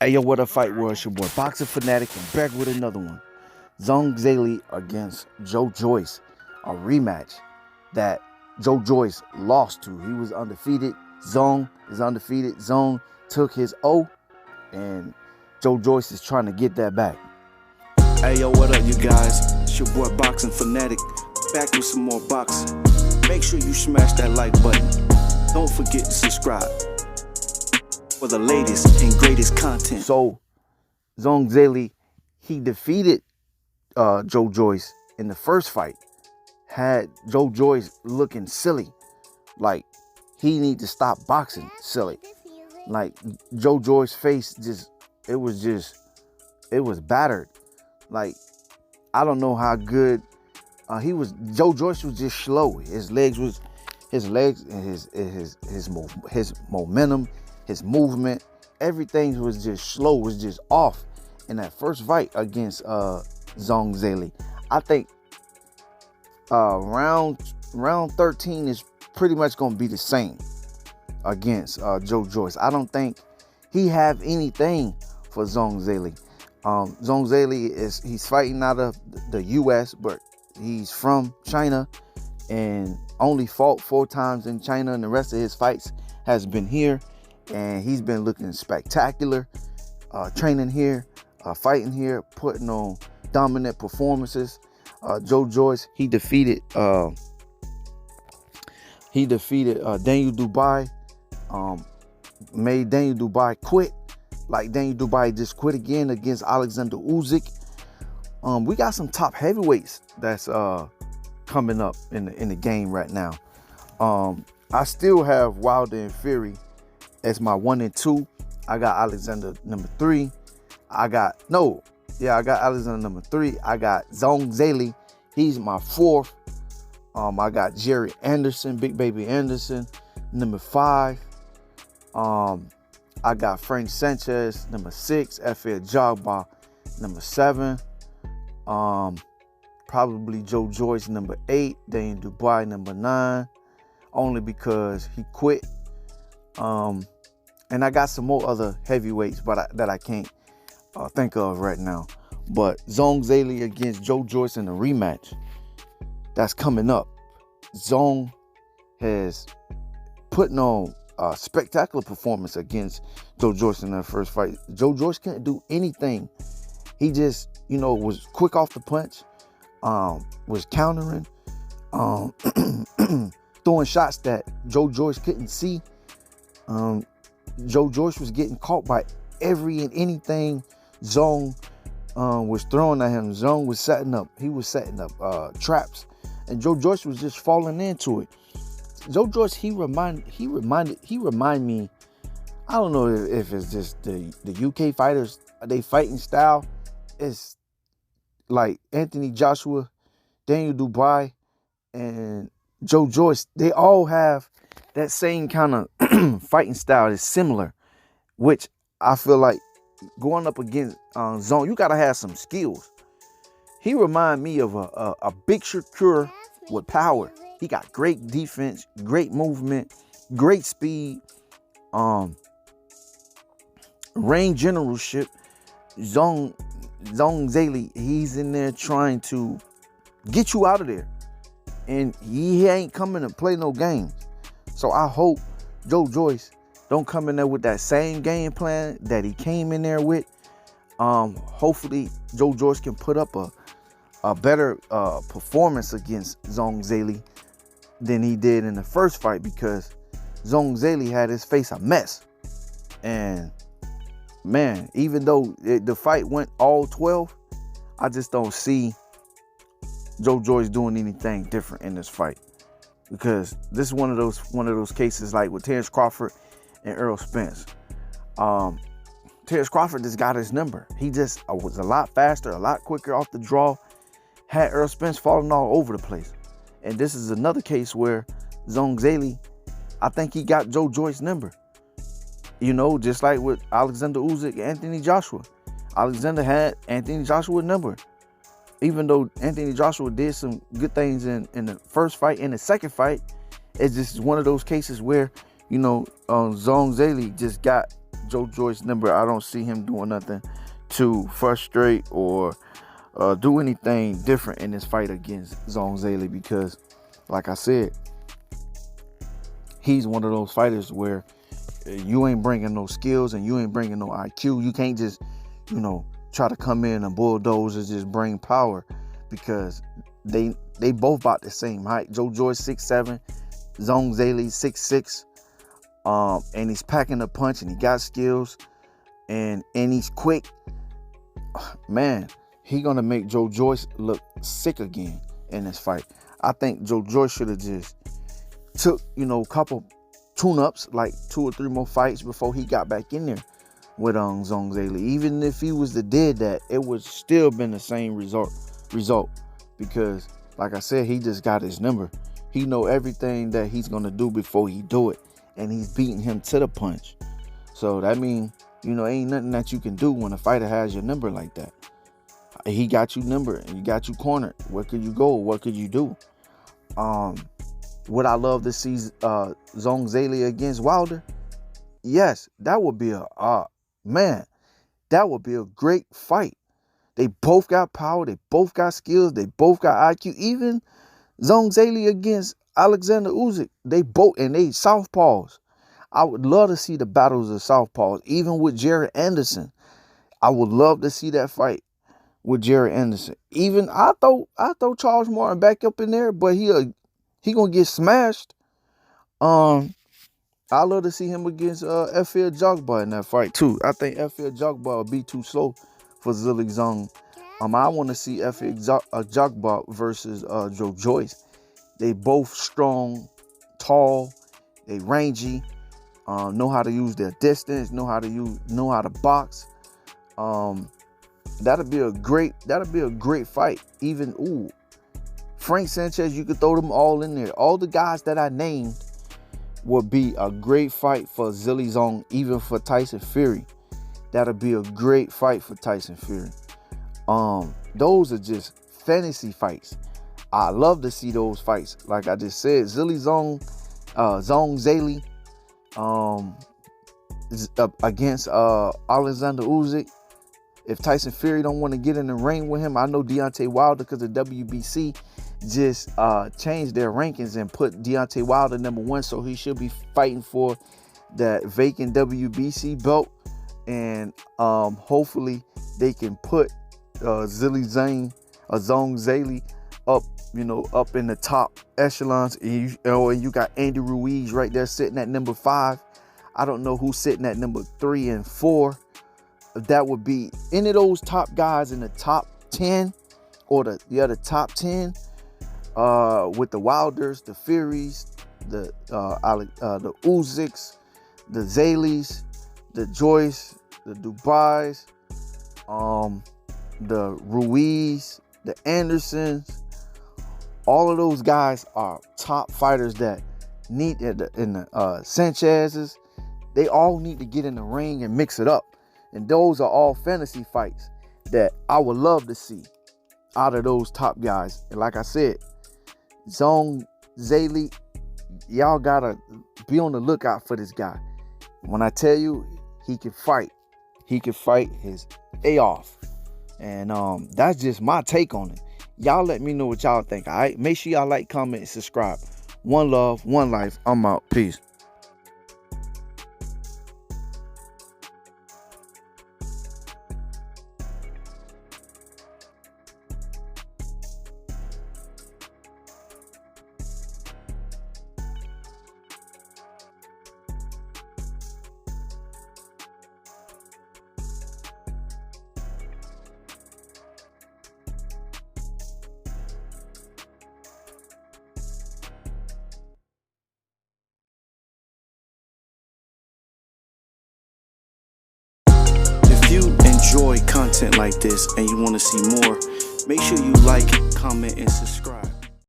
Hey yo, what up, fight world? It's your boy Boxing Fanatic and back with another one. Zhilei against Joyce, a rematch that Joyce lost to. He was undefeated. Zhang is undefeated. Zhang took his O, and Joyce is trying to get that back. Hey yo, what up, you guys? It's your boy Boxing Fanatic, back with some more boxing. Make sure you smash that like button. Don't forget to subscribe for the latest and greatest content. So, Zhilei, he defeated Joyce in the first fight. Had Joyce looking silly, like he need to stop boxing silly. Like Joyce's face it was battered. Like I don't know how good he was. Joyce was just slow. His legs and his momentum, his movement, everything was just slow, was just off in that first fight against Zhilei. I think round 13 is pretty much going to be the same against Joyce. I don't think he have anything for Zhilei. Zhilei he's fighting out of the U.S., but he's from China and only fought 4 times in China, and the rest of his fights has been here. And he's been looking spectacular, training here, fighting here, putting on dominant performances. Joyce, he defeated Daniel Dubai, made Daniel Dubai quit. Like Daniel Dubai just quit again against Alexander Usyk. We got some top heavyweights that's coming up in the game right now. I still have Wilder and Fury as my 1 and 2. I got Alexander number 3. I got Alexander number 3. I got Zhilei. He's my 4th. I got Jerry Anderson, Big Baby Anderson, number 5. I got Frank Sanchez, number 6. F.A. Jagba, number 7. Probably Joyce, number 8. Daniel Dubai, number 9. Only because he quit. And I got some more other heavyweights, but that I can't think of right now. But Zhilei against Joyce in a rematch that's coming up. Zhang has putting on a spectacular performance against Joyce in that first fight. Joyce couldn't do anything. He just, was quick off the punch, was countering, throwing shots that Joyce couldn't see. Joyce was getting caught by every and anything Zhang was throwing at him. Zhang was setting up traps, and Joyce was just falling into it. Joyce, he remind me. I don't know if it's just the UK fighters, they fighting style. It's like Anthony Joshua, Daniel Dubai, and Joyce. They all have that same kind of fighting style is similar, which I feel like going up against Zhang, you gotta have some skills. He remind me of a big Shakur with power. He got great defense, great movement, great speed, ring generalship. Zhilei, he's in there trying to get you out of there, and he ain't coming to play no games. So I hope Joyce don't come in there with that same game plan that he came in there with. Hopefully Joyce can put up a better performance against Zhilei than he did in the first fight, because Zhilei had his face a mess. And man, even though the fight went all 12, I just don't see Joyce doing anything different in this fight. Because this is one of those cases like with Terrence Crawford and Errol Spence. Terrence Crawford just got his number. He just was a lot faster, a lot quicker off the draw. Had Errol Spence falling all over the place. And this is another case where Zhilei, I think he got Joyce's number. Just like with Alexander Usyk and Anthony Joshua. Alexander had Anthony Joshua's number. Even though Anthony Joshua did some good things in the first fight and the second fight, it's just one of those cases where, Zhilei just got Joe Joyce number. I don't see him doing nothing to frustrate or do anything different in this fight against Zhilei because, like I said, he's one of those fighters where you ain't bringing no skills and you ain't bringing no IQ. You can't just, try to come in and bulldoze and just bring power because they both about the same height. Joe Joyce 6'7", Zhilei 6'6", and he's packing a punch and he got skills and he's quick. Man, he gonna make Joe Joyce look sick again in this fight. I think Joe Joyce should have just took, a couple tune-ups, like 2 or 3 more fights before he got back in there with Zhilei. Even if he was to did that, it would still been the same result because, like I said, he just got his number. He know everything that he's gonna do before he do it, and he's beating him to the punch. So that means, ain't nothing that you can do when a fighter has your number like that. He got you number and you got you cornered. Where could you go? What could you do? Would I love to see Zhilei against Wilder? Yes, that would be that would be a great fight. They both got power. They both got skills. They both got IQ. Even Zhilei against Alexander Usyk, they southpaws. I would love to see the battles of southpaws, even with Jared Anderson. I would love to see that fight with Jared Anderson. Even I throw Charles Martin back up in there, but he gonna get smashed. I love to see him against FL Jogba in that fight too. I think FL Jogba will be too slow for Zhilei Zhang. I want to see FL Jogba versus Joe Joyce. They both strong, tall, they rangy, know how to use their distance, know how to box. That'll be a great fight. Even Frank Sanchez, you could throw them all in there. All the guys that I named would be a great fight for Zhilei Zhang, even for Tyson Fury. That'll be a great fight for Tyson Fury. Those are just fantasy fights. I love to see those fights. Like I just said, Zhilei Zhang, against Alexander Usyk. If Tyson Fury don't want to get in the ring with him, I know Deontay Wilder, because the WBC just changed their rankings and put Deontay Wilder #1, so he should be fighting for that vacant WBC belt, and hopefully they can put Zhilei Zhang up in the top echelons. And you got Andy Ruiz right there sitting at #5. I don't know who's sitting at #3 and 4. That would be any of those top guys in the top 10 or the top 10 with the Wilders, the Furies, the Usyks, the Zhaleis, the Joyce, the Dubais, the Ruiz, the Andersons. All of those guys are top fighters that need in the Sanchez's. They all need to get in the ring and mix it up. And those are all fantasy fights that I would love to see out of those top guys. And like I said, Zhilei, y'all gotta be on the lookout for this guy. When I tell you he can fight his A off. And that's just my take on it. Y'all let me know what y'all think. All right, make sure y'all like, comment, and subscribe. One love, one life. I'm out. Peace. If you enjoy content like this and you want to see more, make sure you like, comment, and subscribe.